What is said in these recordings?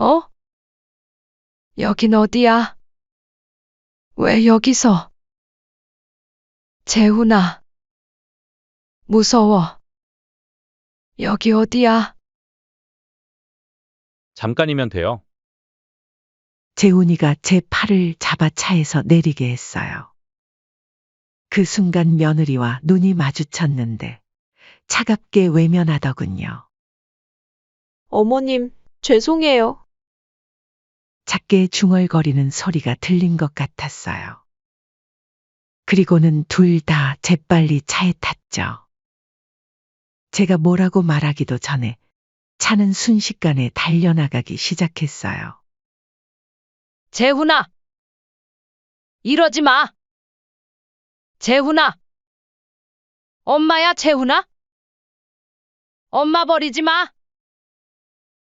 어? 여긴 어디야? 왜 여기서? 재훈아, 무서워. 여기 어디야? 잠깐이면 돼요. 재훈이가 제 팔을 잡아 차에서 내리게 했어요. 그 순간 며느리와 눈이 마주쳤는데 차갑게 외면하더군요. 어머님, 죄송해요. 작게 중얼거리는 소리가 들린 것 같았어요. 그리고는 둘 다 재빨리 차에 탔죠. 제가 뭐라고 말하기도 전에 차는 순식간에 달려나가기 시작했어요. 재훈아! 이러지 마! 재훈아! 엄마야, 재훈아? 엄마 버리지 마!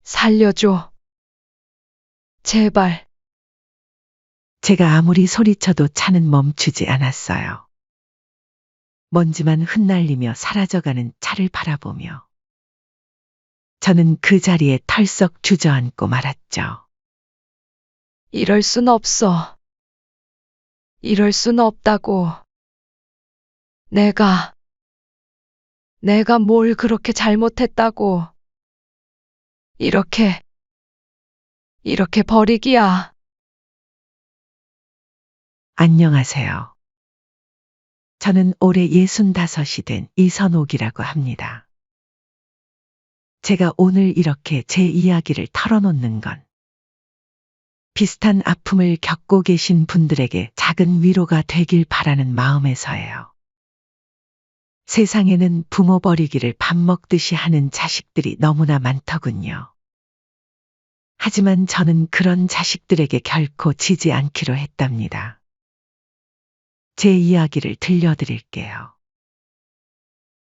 살려줘. 제발. 제가 아무리 소리쳐도 차는 멈추지 않았어요. 먼지만 흩날리며 사라져가는 차를 바라보며 저는 그 자리에 털썩 주저앉고 말았죠. 이럴 순 없어. 이럴 순 없다고. 내가 뭘 그렇게 잘못했다고. 이렇게 버리기야. 안녕하세요. 저는 올해 65이 된 이선옥이라고 합니다. 제가 오늘 이렇게 제 이야기를 털어놓는 건 비슷한 아픔을 겪고 계신 분들에게 작은 위로가 되길 바라는 마음에서예요. 세상에는 부모 버리기를 밥 먹듯이 하는 자식들이 너무나 많더군요. 하지만 저는 그런 자식들에게 결코 지지 않기로 했답니다. 제 이야기를 들려드릴게요.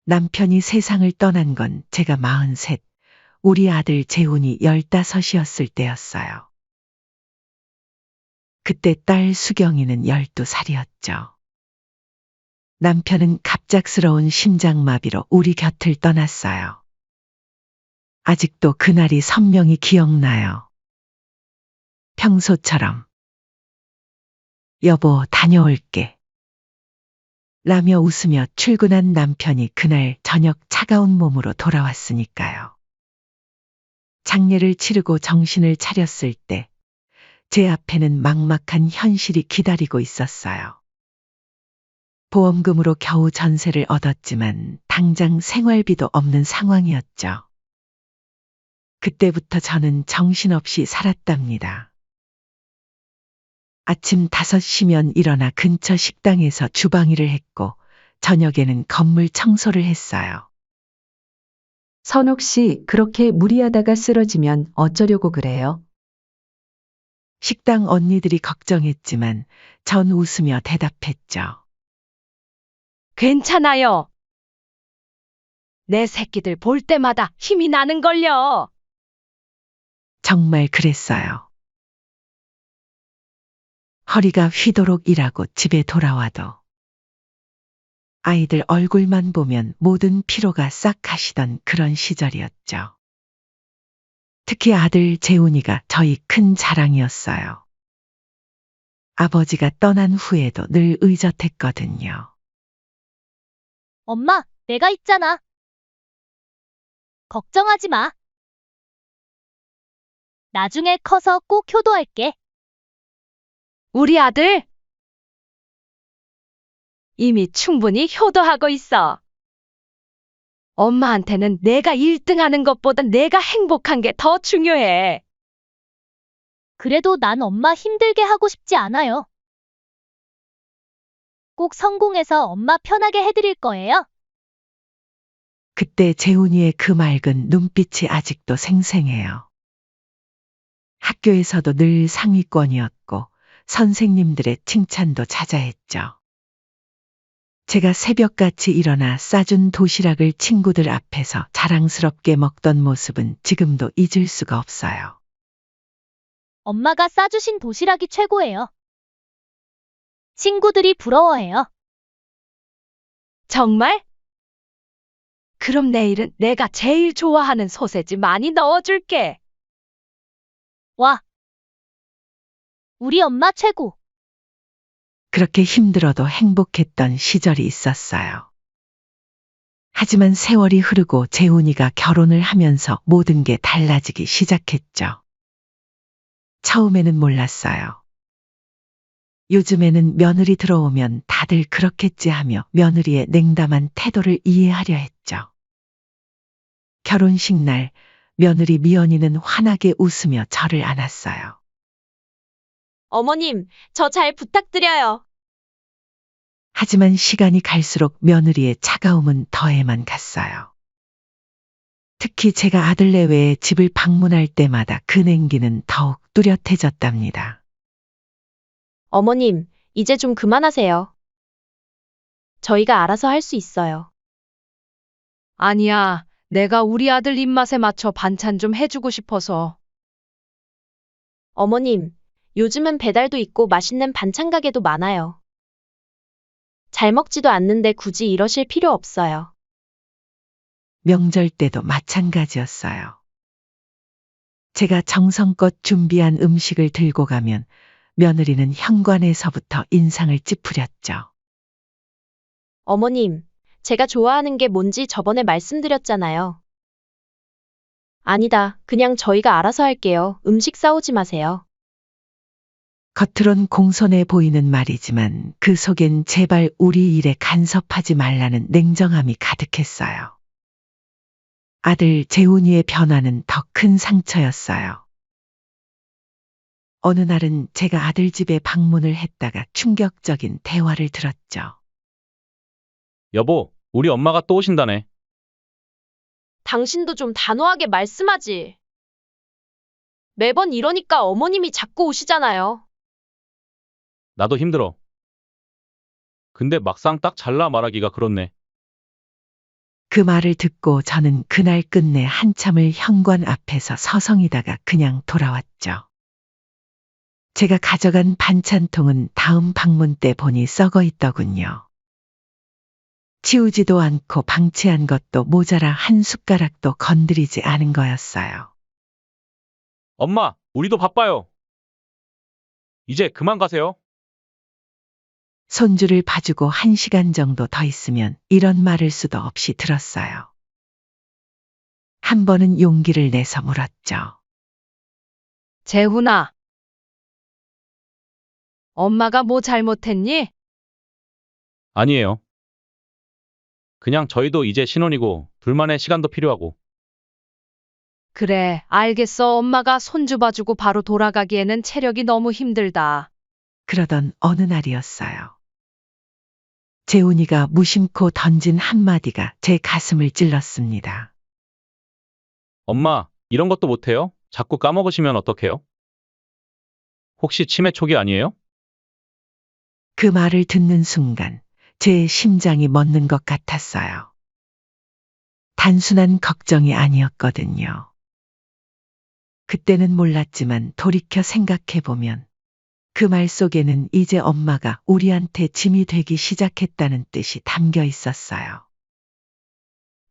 남편이 세상을 떠난 건 제가 43, 우리 아들 재훈이 15이었을 때였어요. 그때 딸 수경이는 12살이었죠. 남편은 갑작스러운 심장마비로 우리 곁을 떠났어요. 아직도 그날이 선명히 기억나요. 평소처럼 여보 다녀올게 라며 웃으며 출근한 남편이 그날 저녁 차가운 몸으로 돌아왔으니까요. 장례를 치르고 정신을 차렸을 때 제 앞에는 막막한 현실이 기다리고 있었어요. 보험금으로 겨우 전세를 얻었지만 당장 생활비도 없는 상황이었죠. 그때부터 저는 정신없이 살았답니다. 아침 5시면 일어나 근처 식당에서 주방일을 했고 저녁에는 건물 청소를 했어요. 선옥 씨, 그렇게 무리하다가 쓰러지면 어쩌려고 그래요? 식당 언니들이 걱정했지만 전 웃으며 대답했죠. 괜찮아요. 내 새끼들 볼 때마다 힘이 나는걸요. 정말 그랬어요. 허리가 휘도록 일하고 집에 돌아와도 아이들 얼굴만 보면 모든 피로가 싹 가시던 그런 시절이었죠. 특히 아들 재훈이가 저희 큰 자랑이었어요. 아버지가 떠난 후에도 늘 의젓했거든요. 엄마, 내가 있잖아. 걱정하지 마. 나중에 커서 꼭 효도할게. 우리 아들 이미 충분히 효도하고 있어. 엄마한테는 내가 1등 하는 것보다 내가 행복한 게 더 중요해. 그래도 난 엄마 힘들게 하고 싶지 않아요. 꼭 성공해서 엄마 편하게 해드릴 거예요. 그때 재훈이의 그 맑은 눈빛이 아직도 생생해요. 학교에서도 늘 상위권이었고 선생님들의 칭찬도 자자했죠. 제가 새벽같이 일어나 싸준 도시락을 친구들 앞에서 자랑스럽게 먹던 모습은 지금도 잊을 수가 없어요. 엄마가 싸주신 도시락이 최고예요. 친구들이 부러워해요. 정말? 그럼 내일은 내가 제일 좋아하는 소세지 많이 넣어줄게. 와. 우리 엄마 최고. 그렇게 힘들어도 행복했던 시절이 있었어요. 하지만 세월이 흐르고 재훈이가 결혼을 하면서 모든 게 달라지기 시작했죠. 처음에는 몰랐어요. 요즘에는 며느리 들어오면 다들 그렇겠지 하며 며느리의 냉담한 태도를 이해하려 했죠. 결혼식 날 며느리 미연이는 환하게 웃으며 저를 안았어요. 어머님, 저 잘 부탁드려요. 하지만 시간이 갈수록 며느리의 차가움은 더해만 갔어요. 특히 제가 아들 내외의 집을 방문할 때마다 그 냉기는 더욱 뚜렷해졌답니다. 어머님, 이제 좀 그만하세요. 저희가 알아서 할 수 있어요. 아니야, 내가 우리 아들 입맛에 맞춰 반찬 좀 해주고 싶어서. 어머님, 요즘은 배달도 있고 맛있는 반찬 가게도 많아요. 잘 먹지도 않는데 굳이 이러실 필요 없어요. 명절 때도 마찬가지였어요. 제가 정성껏 준비한 음식을 들고 가면 며느리는 현관에서부터 인상을 찌푸렸죠. 어머님, 제가 좋아하는 게 뭔지 저번에 말씀드렸잖아요. 아니다, 그냥 저희가 알아서 할게요. 음식 싸우지 마세요. 겉으론 공손해 보이는 말이지만 그 속엔 제발 우리 일에 간섭하지 말라는 냉정함이 가득했어요. 아들 재훈이의 변화는 더 큰 상처였어요. 어느 날은 제가 아들 집에 방문을 했다가 충격적인 대화를 들었죠. 여보, 우리 엄마가 또 오신다네. 당신도 좀 단호하게 말씀하지. 매번 이러니까 어머님이 자꾸 오시잖아요. 나도 힘들어. 근데 막상 딱 잘라 말하기가 그렇네. 그 말을 듣고 저는 그날 끝내 한참을 현관 앞에서 서성이다가 그냥 돌아왔죠. 제가 가져간 반찬통은 다음 방문 때 보니 썩어 있더군요. 치우지도 않고 방치한 것도 모자라 한 숟가락도 건드리지 않은 거였어요. 엄마, 우리도 바빠요. 이제 그만 가세요. 손주를 봐주고 1시간 정도 더 있으면 이런 말을 수도 없이 들었어요. 한 번은 용기를 내서 물었죠. 재훈아, 엄마가 뭐 잘못했니? 아니에요. 그냥 저희도 이제 신혼이고 둘만의 시간도 필요하고. 그래, 알겠어. 엄마가 손주 봐주고 바로 돌아가기에는 체력이 너무 힘들다. 그러던 어느 날이었어요. 재훈이가 무심코 던진 한마디가 제 가슴을 찔렀습니다. 엄마, 이런 것도 못해요? 자꾸 까먹으시면 어떡해요? 혹시 치매 초기 아니에요? 그 말을 듣는 순간 제 심장이 멎는 것 같았어요. 단순한 걱정이 아니었거든요. 그때는 몰랐지만 돌이켜 생각해보면 그 말 속에는 이제 엄마가 우리한테 짐이 되기 시작했다는 뜻이 담겨 있었어요.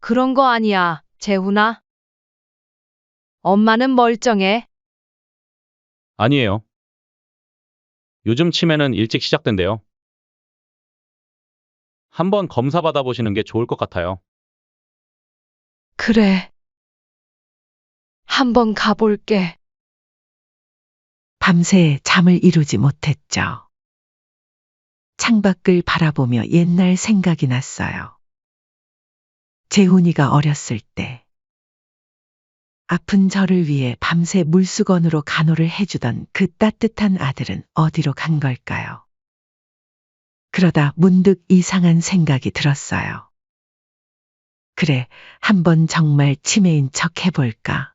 그런 거 아니야, 재훈아. 엄마는 멀쩡해. 아니에요. 요즘 치매는 일찍 시작된대요. 한번 검사 받아보시는 게 좋을 것 같아요. 그래. 한번 가볼게. 밤새 잠을 이루지 못했죠. 창밖을 바라보며 옛날 생각이 났어요. 재훈이가 어렸을 때 아픈 저를 위해 밤새 물수건으로 간호를 해주던 그 따뜻한 아들은 어디로 간 걸까요? 그러다 문득 이상한 생각이 들었어요. 그래, 한번 정말 치매인 척 해볼까?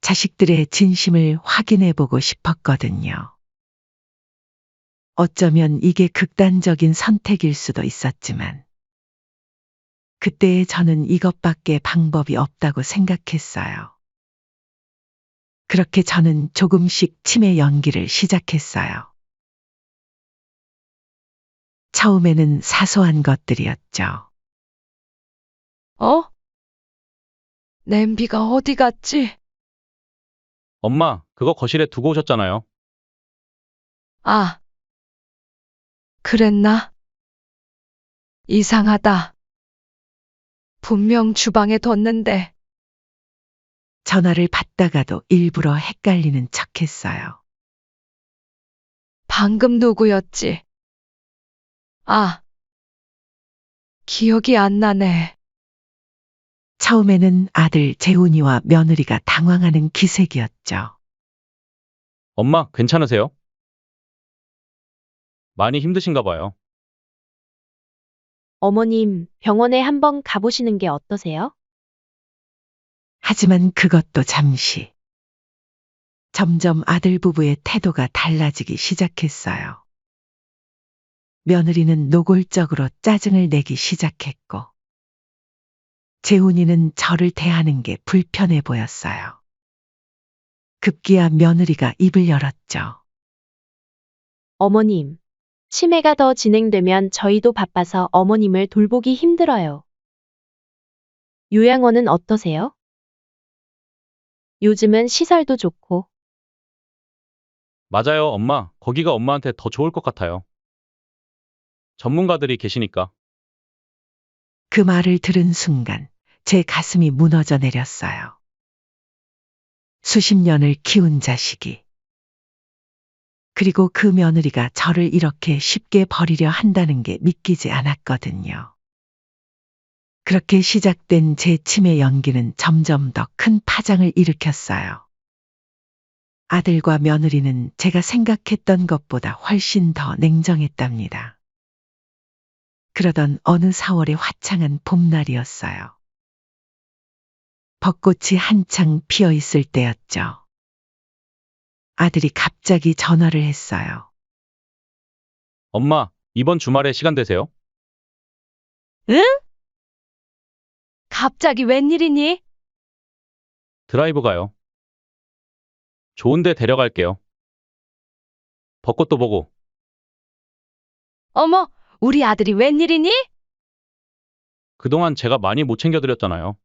자식들의 진심을 확인해보고 싶었거든요. 어쩌면 이게 극단적인 선택일 수도 있었지만, 그때의 저는 이것밖에 방법이 없다고 생각했어요. 그렇게 저는 조금씩 치매 연기를 시작했어요. 처음에는 사소한 것들이었죠. 어? 냄비가 어디 갔지? 엄마, 그거 거실에 두고 오셨잖아요. 아, 그랬나? 이상하다. 분명 주방에 뒀는데. 전화를 받다가도 일부러 헷갈리는 척했어요. 방금 누구였지? 아, 기억이 안 나네. 처음에는 아들 재훈이와 며느리가 당황하는 기색이었죠. 엄마, 괜찮으세요? 많이 힘드신가 봐요. 어머님, 병원에 한번 가보시는 게 어떠세요? 하지만 그것도 잠시. 점점 아들 부부의 태도가 달라지기 시작했어요. 며느리는 노골적으로 짜증을 내기 시작했고, 재훈이는 저를 대하는 게 불편해 보였어요. 급기야 며느리가 입을 열었죠. 어머님, 치매가 더 진행되면 저희도 바빠서 어머님을 돌보기 힘들어요. 요양원은 어떠세요? 요즘은 시설도 좋고, 맞아요, 엄마. 거기가 엄마한테 더 좋을 것 같아요. 전문가들이 계시니까. 그 말을 들은 순간 제 가슴이 무너져 내렸어요. 수십 년을 키운 자식이, 그리고 그 며느리가 저를 이렇게 쉽게 버리려 한다는 게 믿기지 않았거든요. 그렇게 시작된 제 치매 연기는 점점 더 큰 파장을 일으켰어요. 아들과 며느리는 제가 생각했던 것보다 훨씬 더 냉정했답니다. 그러던 어느 4월의 화창한 봄날이었어요. 벚꽃이 한창 피어 있을 때였죠. 아들이 갑자기 전화를 했어요. 엄마, 이번 주말에 시간 되세요? 갑자기 웬일이니? 드라이브 가요. 좋은데 데려갈게요. 벚꽃도 보고. 어머, 우리 아들이 웬일이니? 그동안 제가 많이 못 챙겨드렸잖아요.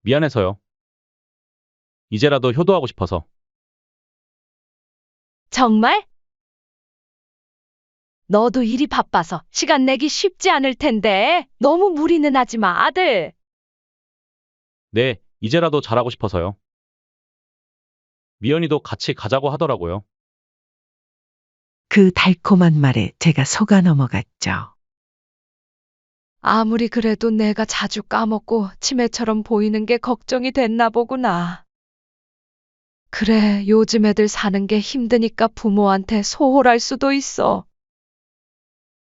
미안해서요. 이제라도 효도하고 싶어서. 정말? 너도 일이 바빠서 시간 내기 쉽지 않을 텐데 너무 무리는 하지 마, 아들. 네, 이제라도 잘하고 싶어서요. 미연이도 같이 가자고 하더라고요. 그 달콤한 말에 제가 속아 넘어갔죠. 아무리 그래도 내가 자주 까먹고 치매처럼 보이는 게 걱정이 됐나 보구나. 그래, 요즘 애들 사는 게 힘드니까 부모한테 소홀할 수도 있어.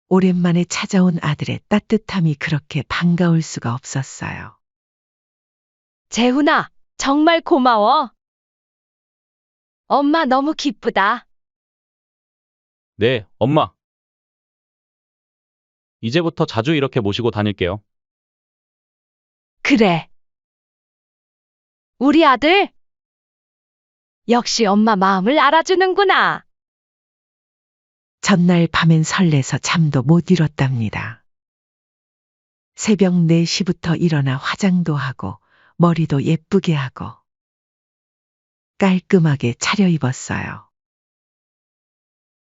오랜만에 찾아온 아들의 따뜻함이 그렇게 반가울 수가 없었어요. 재훈아, 정말 고마워. 엄마 너무 기쁘다. 네, 엄마. 이제부터 자주 이렇게 모시고 다닐게요. 그래. 우리 아들. 역시 엄마 마음을 알아주는구나. 전날 밤엔 설레서 잠도 못 이뤘답니다. 새벽 4시부터 일어나 화장도 하고 머리도 예쁘게 하고 깔끔하게 차려입었어요.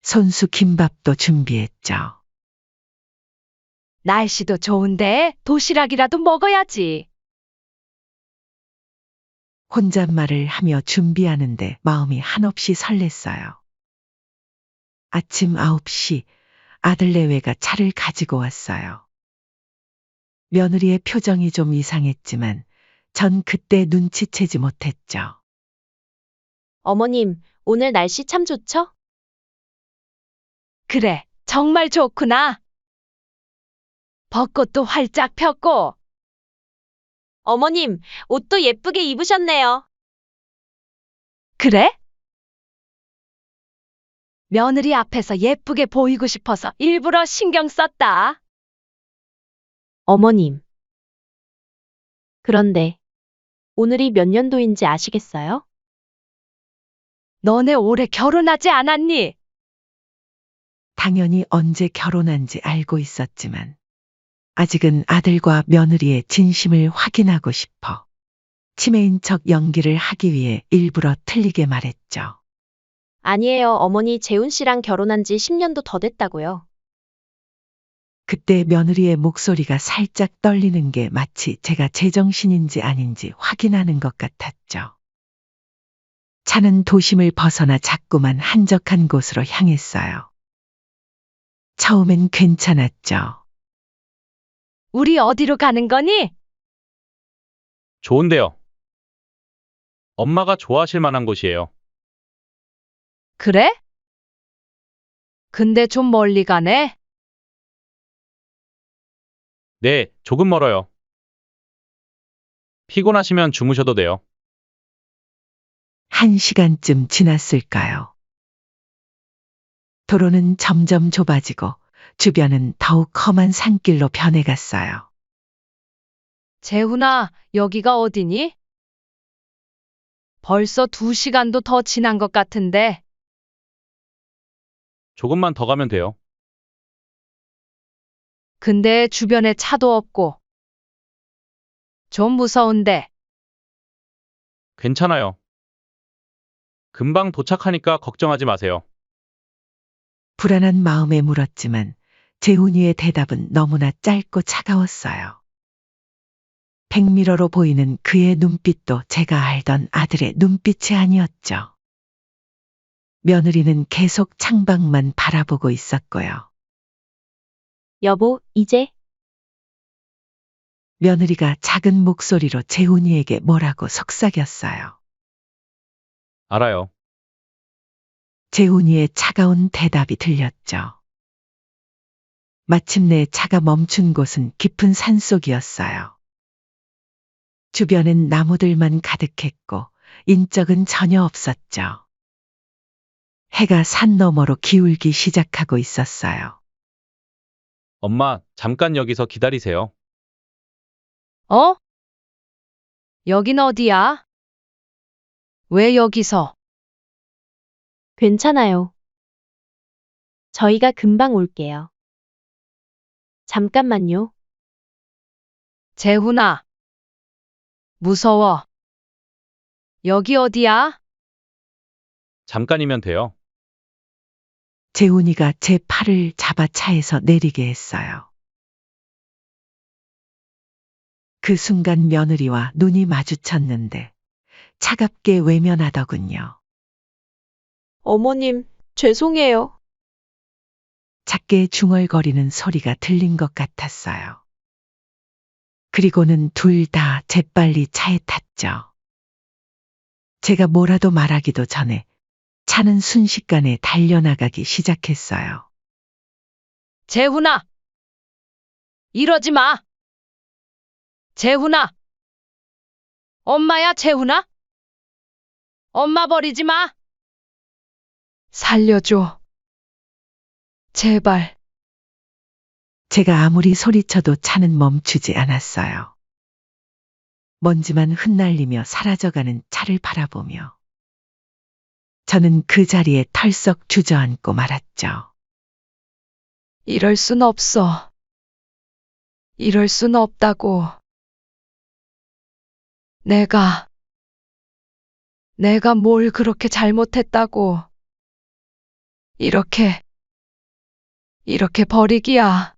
손수 김밥도 준비했죠. 날씨도 좋은데 도시락이라도 먹어야지. 혼잣말을 하며 준비하는데 마음이 한없이 설렜어요. 아침 9시 아들 내외가 차를 가지고 왔어요. 며느리의 표정이 좀 이상했지만 전 그때 눈치채지 못했죠. 어머님, 오늘 날씨 참 좋죠? 그래, 정말 좋구나. 벚꽃도 활짝 폈고. 어머님, 옷도 예쁘게 입으셨네요. 그래? 며느리 앞에서 예쁘게 보이고 싶어서 일부러 신경 썼다. 어머님. 그런데 오늘이 몇 년도인지 아시겠어요? 너네 올해 결혼하지 않았니? 당연히 언제 결혼한지 알고 있었지만 아직은 아들과 며느리의 진심을 확인하고 싶어 치매인 척 연기를 하기 위해 일부러 틀리게 말했죠. 아니에요, 어머니 재훈 씨랑 결혼한 지 10년도 더 됐다고요. 그때 며느리의 목소리가 살짝 떨리는 게 마치 제가 제정신인지 아닌지 확인하는 것 같았죠. 차는 도심을 벗어나 자꾸만 한적한 곳으로 향했어요. 처음엔 괜찮았죠. 우리 어디로 가는 거니? 좋은데요. 엄마가 좋아하실 만한 곳이에요. 그래? 근데 좀 멀리 가네? 네, 조금 멀어요. 피곤하시면 주무셔도 돼요. 1시간쯤 지났을까요? 도로는 점점 좁아지고 주변은 더욱 험한 산길로 변해갔어요. 재훈아, 여기가 어디니? 벌써 2시간도 더 지난 것 같은데. 조금만 더 가면 돼요. 근데 주변에 차도 없고. 좀 무서운데. 괜찮아요. 금방 도착하니까 걱정하지 마세요. 불안한 마음에 물었지만 재훈이의 대답은 너무나 짧고 차가웠어요. 백미러로 보이는 그의 눈빛도 제가 알던 아들의 눈빛이 아니었죠. 며느리는 계속 창밖만 바라보고 있었고요. 여보, 이제 며느리가 작은 목소리로 재훈이에게 뭐라고 속삭였어요. 알아요. 재훈이의 차가운 대답이 들렸죠. 마침내 차가 멈춘 곳은 깊은 산속이었어요. 주변엔 나무들만 가득했고 인적은 전혀 없었죠. 해가 산 너머로 기울기 시작하고 있었어요. 엄마, 잠깐 여기서 기다리세요. 어? 여긴 어디야? 왜 여기서? 괜찮아요. 저희가 금방 올게요. 잠깐만요. 재훈아. 무서워. 여기 어디야? 잠깐이면 돼요. 재훈이가 제 팔을 잡아 차에서 내리게 했어요. 그 순간 며느리와 눈이 마주쳤는데 차갑게 외면하더군요. 어머님, 죄송해요. 작게 중얼거리는 소리가 들린 것 같았어요. 그리고는 둘 다 재빨리 차에 탔죠. 제가 뭐라도 말하기도 전에 차는 순식간에 달려나가기 시작했어요. 재훈아. 이러지 마. 재훈아. 엄마야, 재훈아? 엄마 버리지 마. 살려줘. 제발. 제가 아무리 소리쳐도 차는 멈추지 않았어요. 먼지만 흩날리며 사라져가는 차를 바라보며 저는 그 자리에 털썩 주저앉고 말았죠. 이럴 순 없어. 이럴 순 없다고. 내가 뭘 그렇게 잘못했다고. 이렇게 버리기야.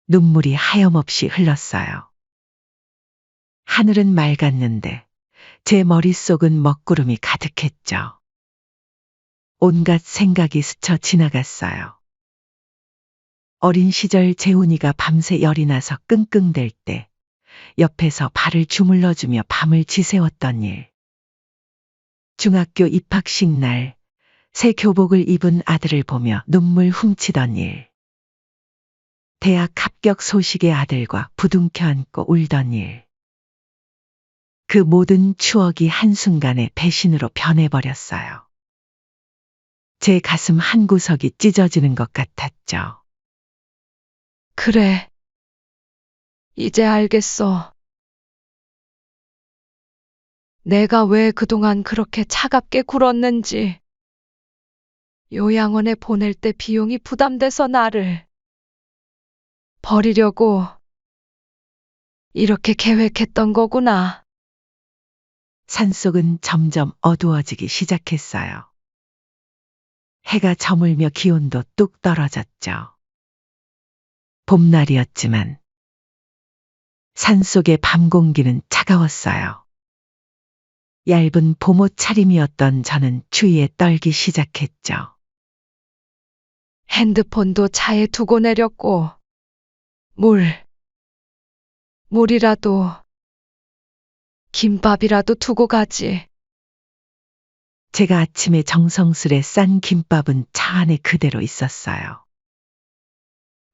눈물이 하염없이 흘렀어요. 하늘은 맑았는데 제 머릿속은 먹구름이 가득했죠. 온갖 생각이 스쳐 지나갔어요. 어린 시절 재훈이가 밤새 열이 나서 끙끙댈 때 옆에서 발을 주물러주며 밤을 지새웠던 일. 중학교 입학식 날 새 교복을 입은 아들을 보며 눈물 훔치던 일. 대학 합격 소식의 아들과 부둥켜 안고 울던 일. 그 모든 추억이 한순간에 배신으로 변해버렸어요. 제 가슴 한구석이 찢어지는 것 같았죠. 그래. 이제 알겠어. 내가 왜 그동안 그렇게 차갑게 굴었는지. 요양원에 보낼 때 비용이 부담돼서 나를 버리려고 이렇게 계획했던 거구나. 산속은 점점 어두워지기 시작했어요. 해가 저물며 기온도 뚝 떨어졌죠. 봄날이었지만 산속의 밤 공기는 차가웠어요. 얇은 봄옷 차림이었던 저는 추위에 떨기 시작했죠. 핸드폰도 차에 두고 내렸고, 물이라도, 김밥이라도 두고 가지. 제가 아침에 정성스레 싼 김밥은 차 안에 그대로 있었어요.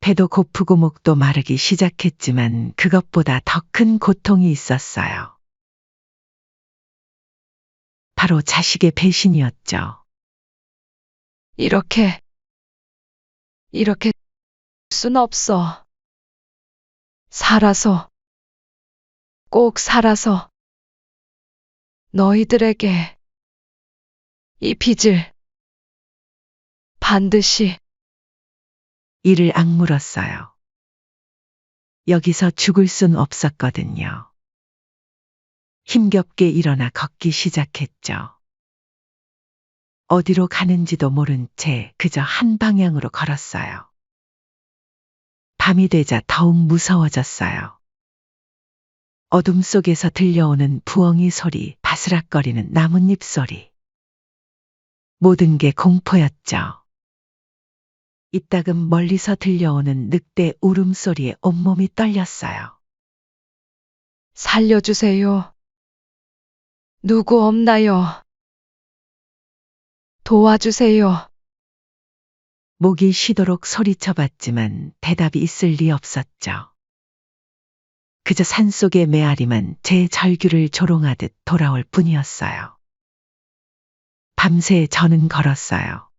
배도 고프고 목도 마르기 시작했지만 그것보다 더 큰 고통이 있었어요. 바로 자식의 배신이었죠. 이렇게 순 없어. 꼭 살아서, 너희들에게 이 빚을 반드시. 이를 악물었어요. 여기서 죽을 순 없었거든요. 힘겹게 일어나 걷기 시작했죠. 어디로 가는지도 모른 채 그저 한 방향으로 걸었어요. 밤이 되자 더욱 무서워졌어요. 어둠 속에서 들려오는 부엉이 소리, 바스락거리는 나뭇잎 소리. 모든 게 공포였죠. 이따금 멀리서 들려오는 늑대 울음소리에 온몸이 떨렸어요. 살려주세요. 누구 없나요? 도와주세요. 목이 쉬도록 소리쳐봤지만 대답이 있을 리 없었죠. 그저 산속의 메아리만 제 절규를 조롱하듯 돌아올 뿐이었어요. 밤새 저는 걸었어요.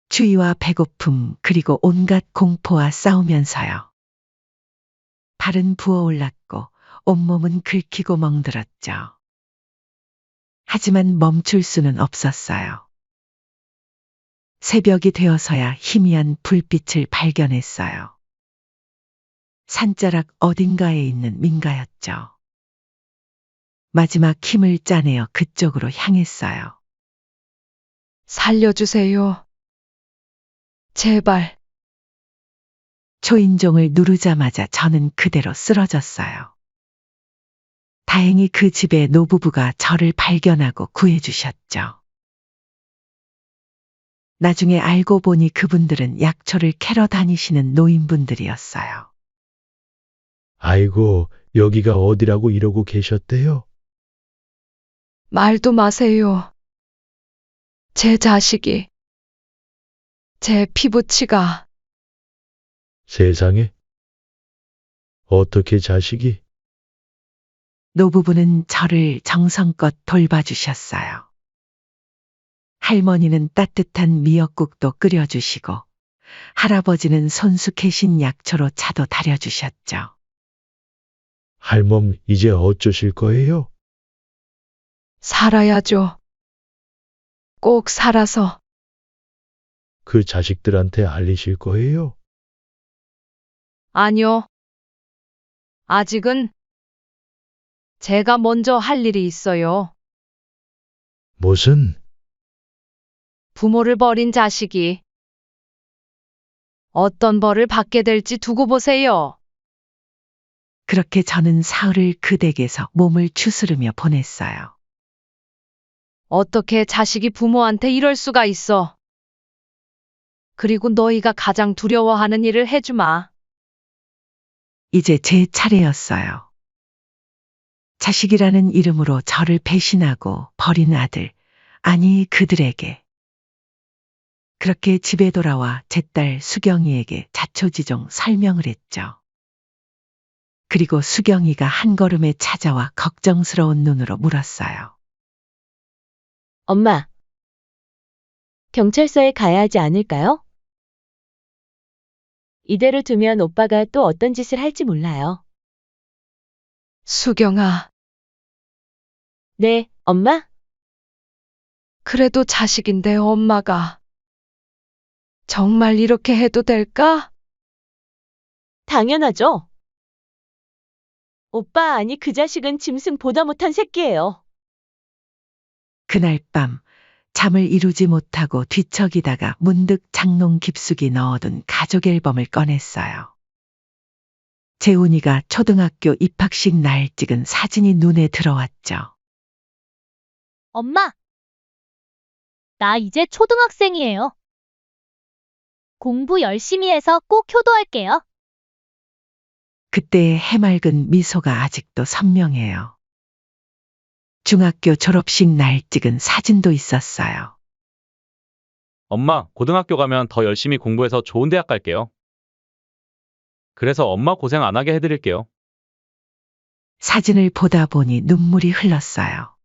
추위와 배고픔 그리고 온갖 공포와 싸우면서요. 발은 부어올랐고 온몸은 긁히고 멍들었죠. 하지만 멈출 수는 없었어요. 새벽이 되어서야 희미한 불빛을 발견했어요. 산자락 어딘가에 있는 민가였죠. 마지막 힘을 짜내어 그쪽으로 향했어요. 살려주세요. 제발. 초인종을 누르자마자 저는 그대로 쓰러졌어요. 다행히 그 집의 노부부가 저를 발견하고 구해주셨죠. 나중에 알고 보니 그분들은 약초를 캐러 다니시는 노인분들이었어요. 아이고, 여기가 어디라고 이러고 계셨대요? 말도 마세요. 제 자식이, 제 피부치가. 세상에? 어떻게 자식이? 노부부는 저를 정성껏 돌봐주셨어요. 할머니는 따뜻한 미역국도 끓여주시고 할아버지는 손수 캐신 약초로 차도 달여주셨죠. 할멈, 이제 어쩌실 거예요? 살아야죠. 꼭 살아서. 그 자식들한테 알리실 거예요? 아니요. 아직은 제가 먼저 할 일이 있어요. 무슨? 부모를 버린 자식이 어떤 벌을 받게 될지 두고 보세요. 그렇게 저는 사흘을 그 댁에서 몸을 추스르며 보냈어요. 어떻게 자식이 부모한테 이럴 수가 있어. 그리고 너희가 가장 두려워하는 일을 해주마. 이제 제 차례였어요. 자식이라는 이름으로 저를 배신하고 버린 아들, 아니 그들에게. 그렇게 집에 돌아와 제 딸 수경이에게 자초지종 설명을 했죠. 그리고 수경이가 한 걸음에 찾아와 걱정스러운 눈으로 물었어요. 엄마, 경찰서에 가야 하지 않을까요? 이대로 두면 오빠가 또 어떤 짓을 할지 몰라요. 수경아, 네, 엄마? 그래도 자식인데 엄마가 정말 이렇게 해도 될까? 당연하죠. 오빠, 아니 그 자식은 짐승 보다 못한 새끼예요. 그날 밤 잠을 이루지 못하고 뒤척이다가 문득 장롱 깊숙이 넣어둔 가족 앨범을 꺼냈어요. 재훈이가 초등학교 입학식 날 찍은 사진이 눈에 들어왔죠. 엄마, 나 이제 초등학생이에요. 공부 열심히 해서 꼭 효도할게요. 그때의 해맑은 미소가 아직도 선명해요. 중학교 졸업식 날 찍은 사진도 있었어요. 엄마, 고등학교 가면 더 열심히 공부해서 좋은 대학 갈게요. 그래서 엄마 고생 안 하게 해드릴게요. 사진을 보다 보니 눈물이 흘렀어요.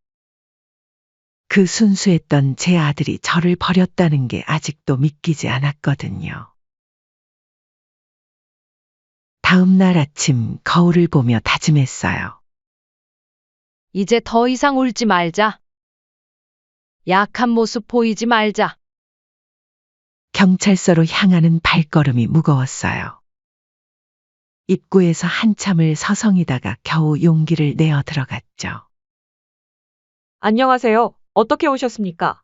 그 순수했던 제 아들이 저를 버렸다는 게 아직도 믿기지 않았거든요. 다음 날 아침 거울을 보며 다짐했어요. 이제 더 이상 울지 말자. 약한 모습 보이지 말자. 경찰서로 향하는 발걸음이 무거웠어요. 입구에서 한참을 서성이다가 겨우 용기를 내어 들어갔죠. 안녕하세요. 어떻게 오셨습니까?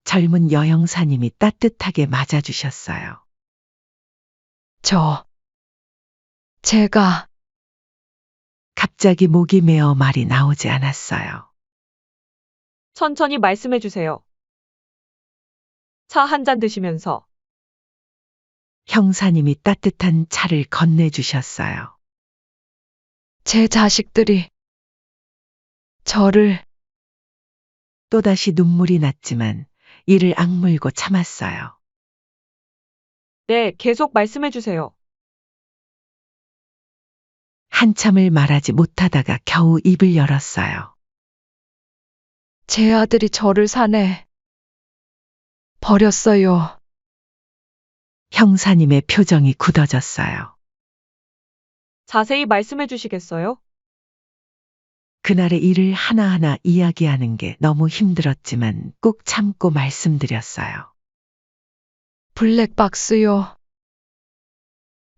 젊은 여형사님이 따뜻하게 맞아주셨어요. 제가 갑자기 목이 메어 말이 나오지 않았어요. 천천히 말씀해 주세요. 차 한 잔 드시면서. 형사님이 따뜻한 차를 건네주셨어요. 제 자식들이 저를 또다시 눈물이 났지만 이를 악물고 참았어요. 네, 계속 말씀해 주세요. 한참을 말하지 못하다가 겨우 입을 열었어요. 제 아들이 저를 산에 버렸어요. 형사님의 표정이 굳어졌어요. 자세히 말씀해 주시겠어요? 그날의 일을 하나하나 이야기하는 게 너무 힘들었지만 꾹 참고 말씀드렸어요. 블랙박스요.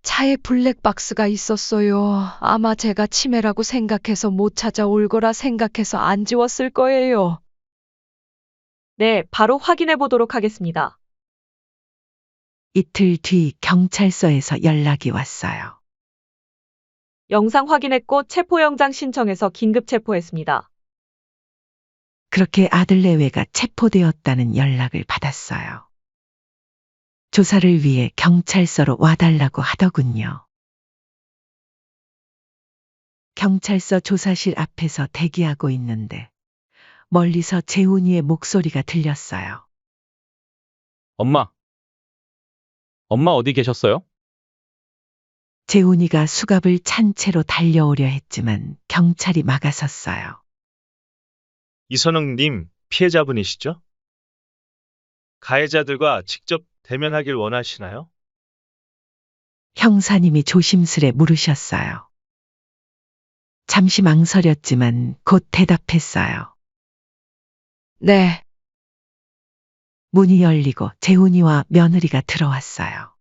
차에 블랙박스가 있었어요. 아마 제가 치매라고 생각해서 못 찾아올 거라 생각해서 안 지웠을 거예요. 네, 바로 확인해 보도록 하겠습니다. 이틀 뒤 경찰서에서 연락이 왔어요. 영상 확인했고 체포영장 신청해서 긴급 체포했습니다. 그렇게 아들 내외가 체포되었다는 연락을 받았어요. 조사를 위해 경찰서로 와달라고 하더군요. 경찰서 조사실 앞에서 대기하고 있는데 멀리서 재훈이의 목소리가 들렸어요. 엄마. 엄마 어디 계셨어요? 재훈이가 수갑을 찬 채로 달려오려 했지만 경찰이 막아섰어요. 이선웅님, 피해자분이시죠? 가해자들과 직접 대면하길 원하시나요? 형사님이 조심스레 물으셨어요. 잠시 망설였지만 곧 대답했어요. 네, 문이 열리고 재훈이와 며느리가 들어왔어요.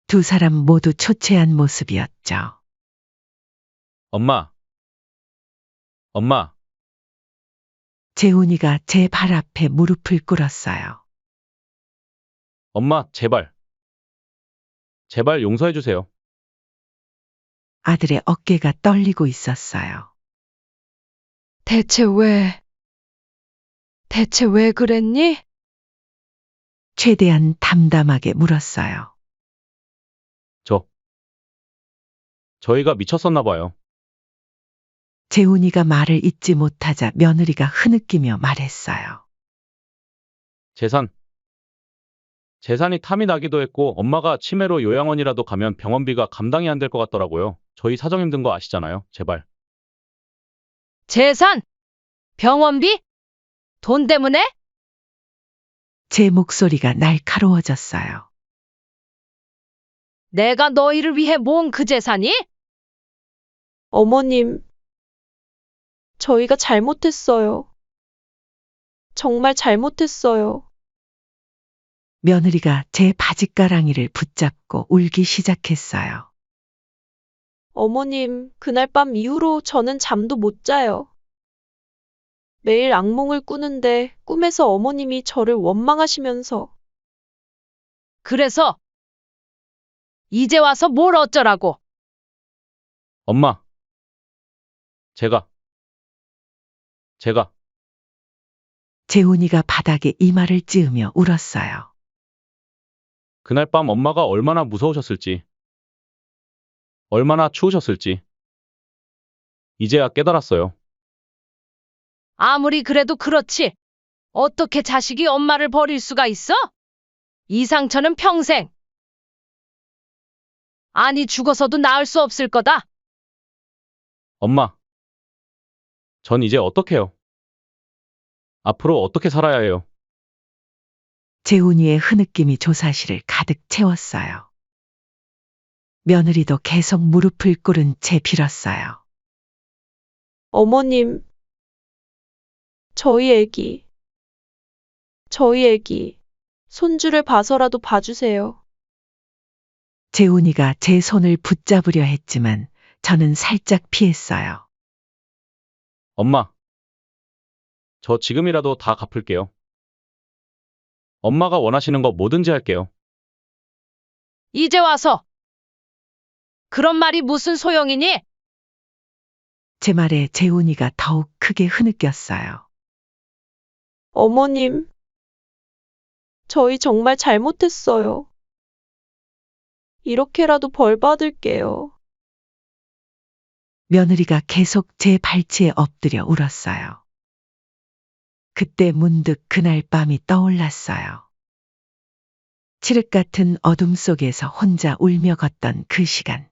두 사람 모두 초췌한 모습이었죠. 엄마. 엄마. 재훈이가 제 발 앞에 무릎을 꿇었어요. 엄마, 제발. 제발 용서해 주세요. 아들의 어깨가 떨리고 있었어요. 대체 왜 그랬니? 최대한 담담하게 물었어요. 저희가 미쳤었나 봐요. 재훈이가 말을 잇지 못하자 며느리가 흐느끼며 말했어요. 재산이 탐이 나기도 했고 엄마가 치매로 요양원이라도 가면 병원비가 감당이 안 될 것 같더라고요. 저희 사정 힘든 거 아시잖아요. 제발. 재산? 병원비? 돈 때문에? 제 목소리가 날카로워졌어요. 내가 너희를 위해 모은 그 재산이? 어머님, 저희가 잘못했어요. 정말 잘못했어요. 며느리가 제 바짓가랑이를 붙잡고 울기 시작했어요. 어머님, 그날 밤 이후로 저는 잠도 못 자요. 매일 악몽을 꾸는데 꿈에서 어머님이 저를 원망하시면서 그래서 이제 와서 뭘 어쩌라고? 엄마. 제가 재훈이가 바닥에 이마를 찌으며 울었어요. 그날 밤 엄마가 얼마나 무서우셨을지, 얼마나 추우셨을지, 이제야 깨달았어요. 아무리 그래도 그렇지. 어떻게 자식이 엄마를 버릴 수가 있어? 이 상처는 평생. 아니, 죽어서도 나을 수 없을 거다. 엄마, 전 이제 어떡해요? 앞으로 어떻게 살아야 해요? 재훈이의 흐느낌이 조사실을 가득 채웠어요. 며느리도 계속 무릎을 꿇은 채 빌었어요. 어머님, 저희 애기, 손주를 봐서라도 봐주세요. 재훈이가 제 손을 붙잡으려 했지만 저는 살짝 피했어요. 엄마, 저 지금이라도 다 갚을게요. 엄마가 원하시는 거 뭐든지 할게요. 이제 와서. 그런 말이 무슨 소용이니? 제 말에 재훈이가 더욱 크게 흐느꼈어요. 어머님, 저희 정말 잘못했어요. 이렇게라도 벌 받을게요. 며느리가 계속 제 발치에 엎드려 울었어요. 그때 문득 그날 밤이 떠올랐어요. 칠흑 같은 어둠 속에서 혼자 울며 걷던 그 시간.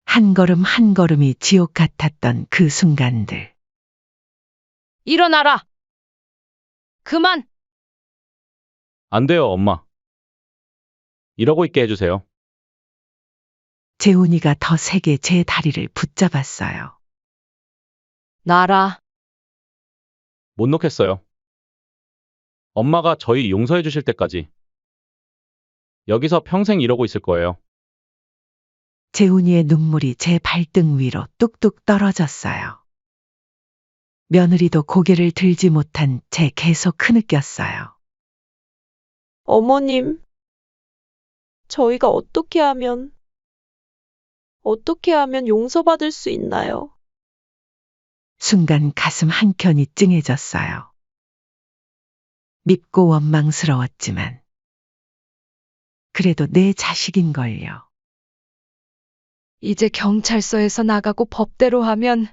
한 걸음 한 걸음이 지옥 같았던 그 순간들. 일어나라. 그만. 안 돼요, 엄마. 이러고 있게 해주세요. 재훈이가 더 세게 제 다리를 붙잡았어요. 나라. 못 놓겠어요. 엄마가 저희 용서해 주실 때까지. 여기서 평생 이러고 있을 거예요. 재훈이의 눈물이 제 발등 위로 뚝뚝 떨어졌어요. 며느리도 고개를 들지 못한 채 계속 흐느꼈어요. 어머님, 저희가 어떻게 하면 용서받을 수 있나요? 순간 가슴 한켠이 찡해졌어요. 밉고 원망스러웠지만 그래도 내 자식인걸요. 이제 경찰서에서 나가고 법대로 하면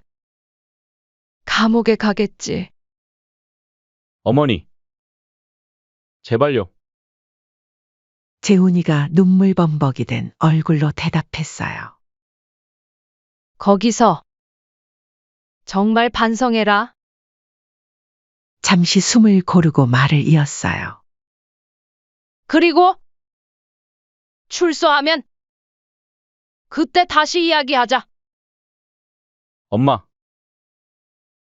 감옥에 가겠지. 어머니. 제발요. 재훈이가 눈물범벅이 된 얼굴로 대답했어요. 거기서 정말 반성해라. 잠시 숨을 고르고 말을 이었어요. 그리고 출소하면 그때 다시 이야기하자. 엄마.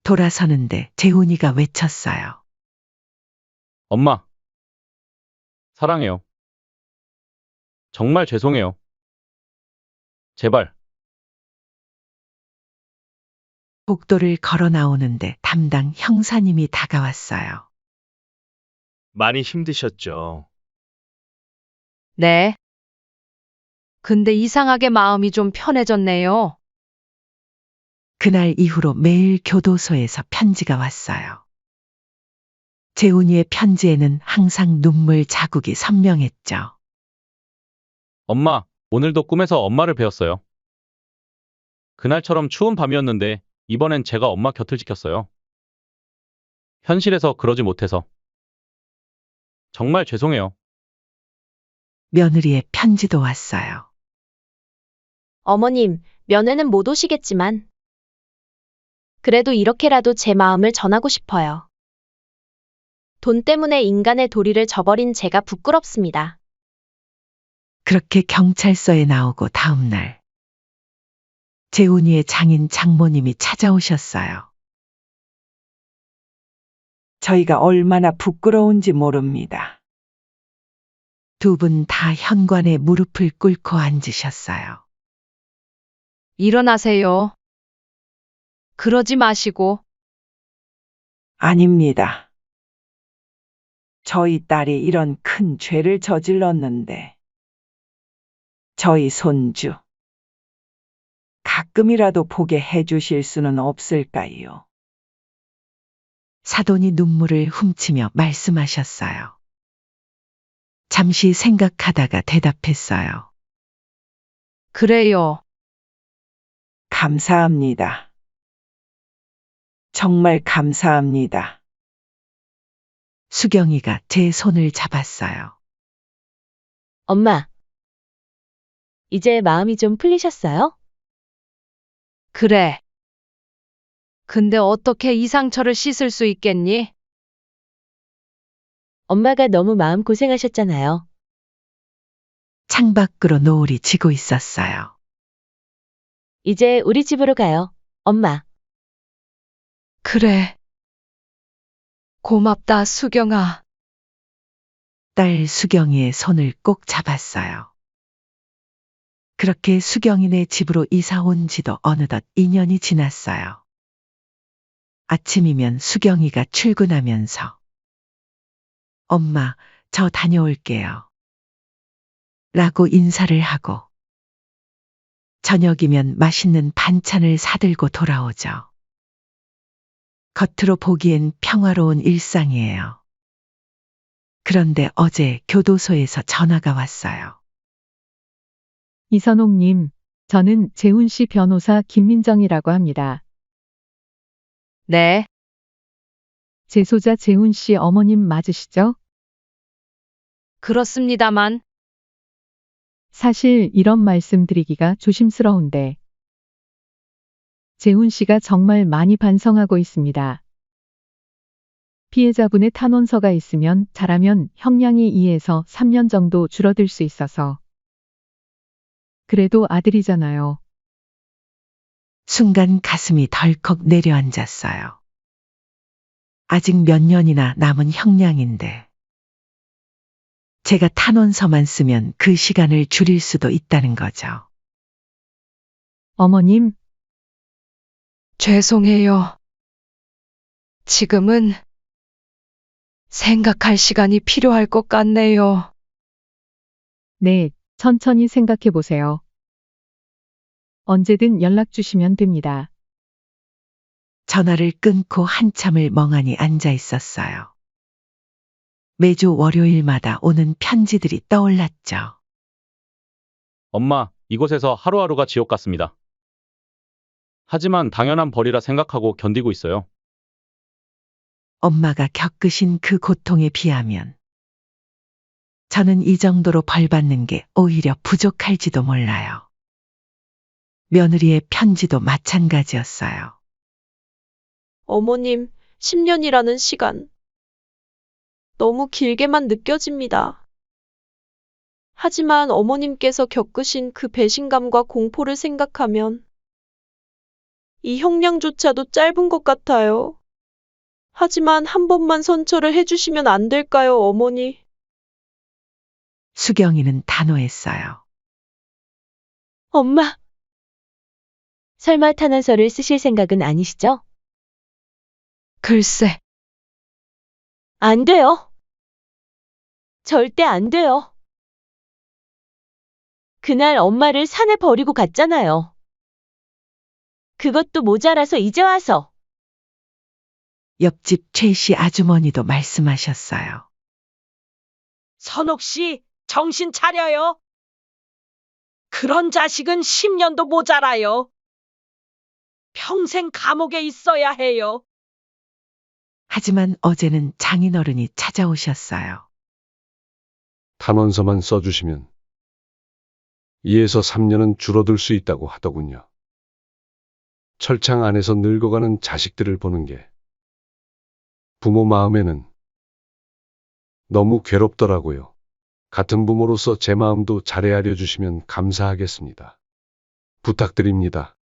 돌아서는데 재훈이가 외쳤어요. 엄마. 사랑해요. 정말 죄송해요. 제발. 복도를 걸어 나오는데 담당 형사님이 다가왔어요. 많이 힘드셨죠? 네. 근데 이상하게 마음이 좀 편해졌네요. 그날 이후로 매일 교도소에서 편지가 왔어요. 재훈이의 편지에는 항상 눈물 자국이 선명했죠. 엄마, 오늘도 꿈에서 엄마를 배웠어요. 그날처럼 추운 밤이었는데 이번엔 제가 엄마 곁을 지켰어요. 현실에서 그러지 못해서. 정말 죄송해요. 며느리의 편지도 왔어요. 어머님, 면회는 못 오시겠지만 그래도 이렇게라도 제 마음을 전하고 싶어요. 돈 때문에 인간의 도리를 저버린 제가 부끄럽습니다. 그렇게 경찰서에 나오고 다음 날 재훈이의 장인 장모님이 찾아오셨어요. 저희가 얼마나 부끄러운지 모릅니다. 두 분 다 현관에 무릎을 꿇고 앉으셨어요. 일어나세요. 그러지 마시고. 아닙니다. 저희 딸이 이런 큰 죄를 저질렀는데, 저희 손주, 가끔이라도 보게 해주실 수는 없을까요? 사돈이 눈물을 훔치며 말씀하셨어요. 잠시 생각하다가 대답했어요. 그래요. 감사합니다. 정말 감사합니다. 수경이가 제 손을 잡았어요. 엄마, 이제 마음이 좀 풀리셨어요? 그래. 근데 어떻게 이 상처를 씻을 수 있겠니? 엄마가 너무 마음 고생하셨잖아요. 창밖으로 노을이 지고 있었어요. 이제 우리 집으로 가요, 엄마. 그래. 고맙다, 수경아. 딸 수경이의 손을 꼭 잡았어요. 그렇게 수경이네 집으로 이사 온 지도 어느덧 2년이 지났어요. 아침이면 수경이가 출근하면서 엄마, 저 다녀올게요. 라고 인사를 하고 저녁이면 맛있는 반찬을 사들고 돌아오죠. 겉으로 보기엔 평화로운 일상이에요. 그런데 어제 교도소에서 전화가 왔어요. 이선옥님, 저는 재훈 씨 변호사 김민정이라고 합니다. 네. 재소자 재훈 씨 어머님 맞으시죠? 그렇습니다만. 사실 이런 말씀 드리기가 조심스러운데 재훈 씨가 정말 많이 반성하고 있습니다. 피해자분의 탄원서가 있으면 잘하면 형량이 2에서 3년 정도 줄어들 수 있어서 그래도 아들이잖아요. 순간 가슴이 덜컥 내려앉았어요. 아직 몇 년이나 남은 형량인데 제가 탄원서만 쓰면 그 시간을 줄일 수도 있다는 거죠. 어머님, 죄송해요. 지금은 생각할 시간이 필요할 것 같네요. 네, 천천히 생각해 보세요. 언제든 연락 주시면 됩니다. 전화를 끊고 한참을 멍하니 앉아 있었어요. 매주 월요일마다 오는 편지들이 떠올랐죠. 엄마, 이곳에서 하루하루가 지옥 같습니다. 하지만 당연한 벌이라 생각하고 견디고 있어요. 엄마가 겪으신 그 고통에 비하면 저는 이 정도로 벌 받는 게 오히려 부족할지도 몰라요. 며느리의 편지도 마찬가지였어요. 어머님, 10년이라는 시간. 너무 길게만 느껴집니다. 하지만 어머님께서 겪으신 그 배신감과 공포를 생각하면 이 형량조차도 짧은 것 같아요. 하지만 한 번만 선처를 해주시면 안 될까요, 어머니? 수경이는 단호했어요. 엄마, 설마 탄원서를 쓰실 생각은 아니시죠? 글쎄, 안 돼요. 절대 안 돼요. 그날 엄마를 산에 버리고 갔잖아요. 그것도 모자라서 이제 와서. 옆집 최 씨 아주머니도 말씀하셨어요. 선옥 씨, 정신 차려요. 그런 자식은 10년도 모자라요. 평생 감옥에 있어야 해요. 하지만 어제는 장인어른이 찾아오셨어요. 탄원서만 써주시면 2에서 3년은 줄어들 수 있다고 하더군요. 철창 안에서 늙어가는 자식들을 보는 게 부모 마음에는 너무 괴롭더라고요. 같은 부모로서 제 마음도 잘 헤아려 주시면 감사하겠습니다. 부탁드립니다.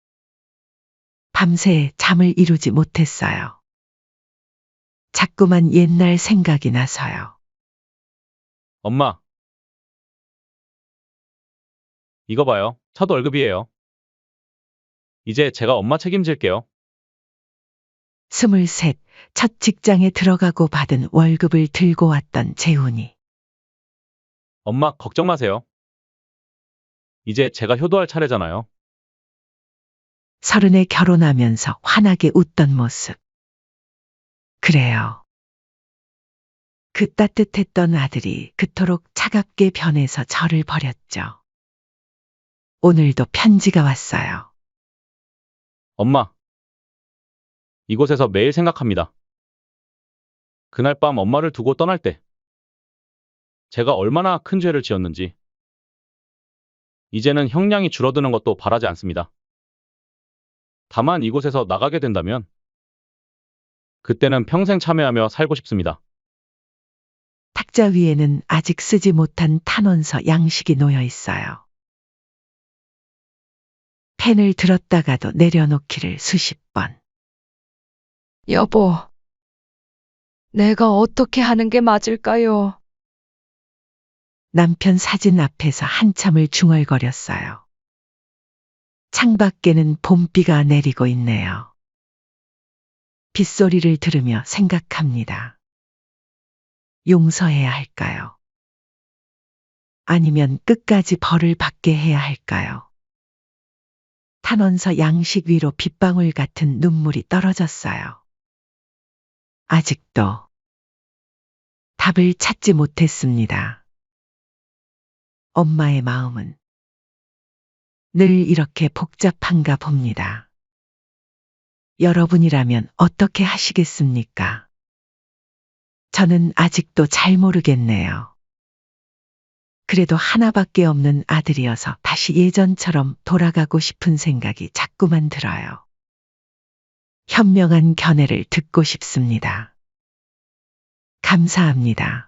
밤새 잠을 이루지 못했어요. 자꾸만 옛날 생각이 나서요. 엄마, 이거 봐요. 첫 월급이에요. 이제 제가 엄마 책임질게요. 23, 첫 직장에 들어가고 받은 월급을 들고 왔던 재훈이. 엄마, 걱정 마세요. 이제 제가 효도할 차례잖아요. 30에 결혼하면서 환하게 웃던 모습. 그래요. 그 따뜻했던 아들이 그토록 차갑게 변해서 저를 버렸죠. 오늘도 편지가 왔어요. 엄마, 이곳에서 매일 생각합니다. 그날 밤 엄마를 두고 떠날 때 제가 얼마나 큰 죄를 지었는지. 이제는 형량이 줄어드는 것도 바라지 않습니다. 다만 이곳에서 나가게 된다면 그때는 평생 참회하며 살고 싶습니다. 탁자 위에는 아직 쓰지 못한 탄원서 양식이 놓여 있어요. 펜을 들었다가도 내려놓기를 수십 번. 여보, 내가 어떻게 하는 게 맞을까요? 남편 사진 앞에서 한참을 중얼거렸어요. 창밖에는 봄비가 내리고 있네요. 빗소리를 들으며 생각합니다. 용서해야 할까요? 아니면 끝까지 벌을 받게 해야 할까요? 탄원서 양식 위로 빗방울 같은 눈물이 떨어졌어요. 아직도 답을 찾지 못했습니다. 엄마의 마음은 늘 이렇게 복잡한가 봅니다. 여러분이라면 어떻게 하시겠습니까? 저는 아직도 잘 모르겠네요. 그래도 하나밖에 없는 아들이어서 다시 예전처럼 돌아가고 싶은 생각이 자꾸만 들어요. 현명한 견해를 듣고 싶습니다. 감사합니다.